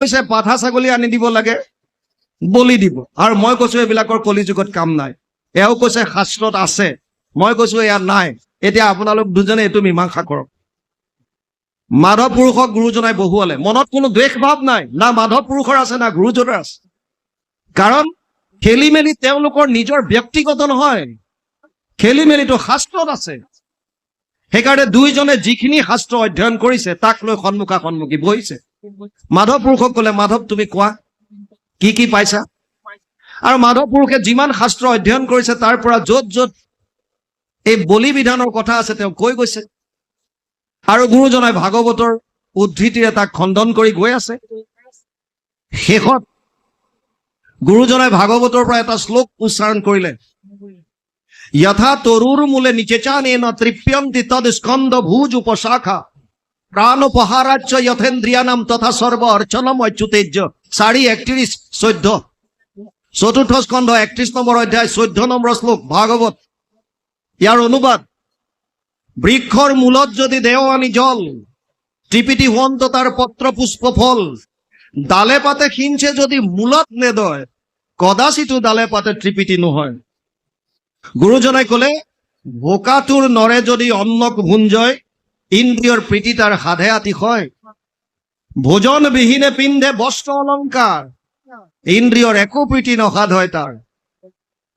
কৈছে পাঠা ছাগলী আনি দিব লাগে, বলি দিব। আৰু মই কৈছো এইবিলাকৰ কলিযুগত কাম নাই। এওঁ কৈছে শাস্ত্ৰত আছে, মই কৈছো ইয়াত নাই। এতিয়া আপোনালোক দুজনে এইটো মীমাংসা কৰক। মাধৱ পুৰুষক গুৰুজনাই বহুৱালে। মনত কোনো দ্বেষ ভাৱ নাই, না মাধৱ পুৰুষৰ আছে না গুৰুজনাৰ আছে। কাৰণ খেলি মেলি তেওঁলোকৰ নিজৰ ব্যক্তিগত নহয়, খেলি মেলিটো শাস্ত্ৰত আছে। সেইকাৰণে দুইজনে যিখিনি শাস্ত্ৰ অধ্যয়ন কৰিছে তাক লৈ সন্মুখা সন্মুখী বহিছে। মাধৱ পুৰুষক ক'লে, মাধৱ তুমি কোৱা কি কি পাইছা? আৰু মাধৱ পুৰুষে যিমান শাস্ত্ৰ অধ্যয়ন কৰিছে তাৰ পৰা য'ত য'ত এই বলি বিধানৰ কথা আছে তেওঁ কৈ গৈছে। আৰু গুৰুজনাই ভাগৱতৰ উদ্ধৃতিৰে তাক খণ্ডন কৰি গৈ আছে। শেষত গুৰুজনাই ভাগৱতৰ পৰা এটা শ্লোক উচ্চাৰণ কৰিলে, যথা তৰুৰ মূলে নিচেচানেন তৃপ্যন্তি তদ স্কন্দ ভুজ উপশাখা প্ৰাণোপহাৰাচ্য যথেন্দ্ৰিয়ানাম তথা সৰ্ব অৰ্চনম অচ্যুতেজ্য। 4:31-14 চতুৰ্থ স্কন্ধ 31 নম্বৰ অধ্যায় 14 নম্বৰ শ্লোক ভাগৱত। ইয়াৰ অনুবাদ, বৃক্ষৰ মূলত যদি দেও আনি জল, ত্ৰিপিটি হুৱন্ত তাৰ পত্ৰ পুষ্প ফল, ডালে পাতে সিঞ্চে যদি মূলত নেদয়, কদাচিতো ডালে পাতে ত্ৰিপিটি নহয়। গুৰুজনাই ক'লে, বোকাটোৰ নৰে যদি অন্নক ভুঞ্জয়, ইন্দ্ৰিয়ৰ প্ৰীতি তাৰ সাধে আতিশয়। ভোজন বিহীনে পিন্ধে বস্ত্ৰ অলংকাৰ, ইন্দ্ৰিয়ৰ একো প্ৰীতি নসাধ হয় তাৰ।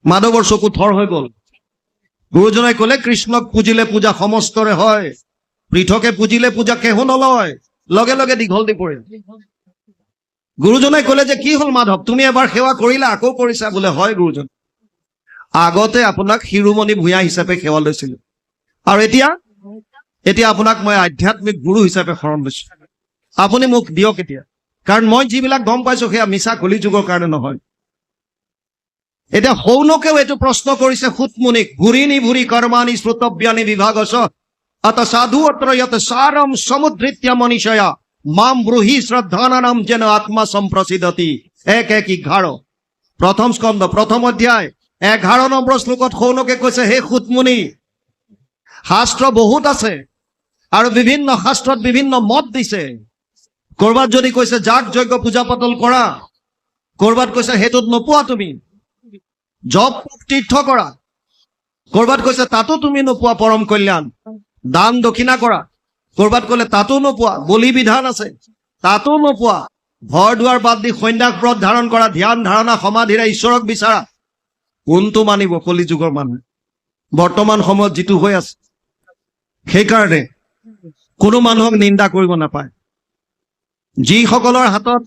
মাধৱৰ চকু থৰ হৈ গ'ল। গুৰুজনাই ক'লে, কৃষ্ণক পুজিলে পূজা সমস্তৰে হয়, পৃথকে পুজিলে পূজা কেহু নলয়, লগে লগে দীঘল পৰে। গুৰুজনাই ক'লে যে কি হ'ল মাধৱ, তুমি এবাৰ সেৱা কৰিলা আকৌ কৰিছা? বোলে হয় গুৰুজন, আগতে আপোনাক শিৰোমণি ভূঞা হিচাপে সেৱা লৈছিলো, আৰু এতিয়া আপোনাক মই আধ্যাত্মিক গুৰু হিচাপে শৰণ লৈছো। আপুনি মোক দিয়ক এতিয়া, কাৰণ মই যিবিলাক গম পাইছো সেয়া মিছা কলিযুগৰ কাৰণে নহয়। এতিয়া সৌনকেও এইটো প্ৰশ্ন কৰিছে সুতমুনিক, ভুৰিনি ভুৰি কৰ্মাণি শ্ৰুতব্যানি বিভাগস অত সাধু অত্ৰ যত সাৰম সমুদ্ৰিত্য মনীষয়া মাম ব্ৰুহি শ্ৰদ্ধানানাম যেন আত্মা সম্প্ৰসিদতি। 1:11 প্ৰথম স্কন্ধ প্ৰথম অধ্যায় 11 নম্বৰ শ্লোকত সৌনকে কৈছে, হে সুতমুনি, শাস্ত্ৰ বহুত আছে আৰু বিভিন্ন শাস্ত্ৰত বিভিন্ন মত দিছে। কৰবাত যদি কৈছে যাগ যজ্ঞ পূজা পাতল কৰা, কৰবাত কৈছে সেইটোত নোপোৱা তুমি, জপ তীৰ্থ কৰা, কৰবাত কৈছে তাতো তুমি নোপোৱা পৰম কল্যাণ, দান দক্ষিণা কৰা, কৰবাত ক'লে তাতো নোপোৱা, বলি বিধান আছে তাতো নোপোৱা, ঘৰ দুৱাৰ বাদ দি সন্ন্যাস ব্ৰত ধাৰণ কৰা, ধ্যান ধাৰণা সমাধিৰে ঈশ্বৰক বিচাৰা। কোনটো মানিব কলিযুগৰ মানুহে বৰ্তমান সময়ত যিটো হৈ আছে? সেইকাৰণে কোনো মানুহক নিন্দা কৰিব নাপায়। যিসকলৰ হাতত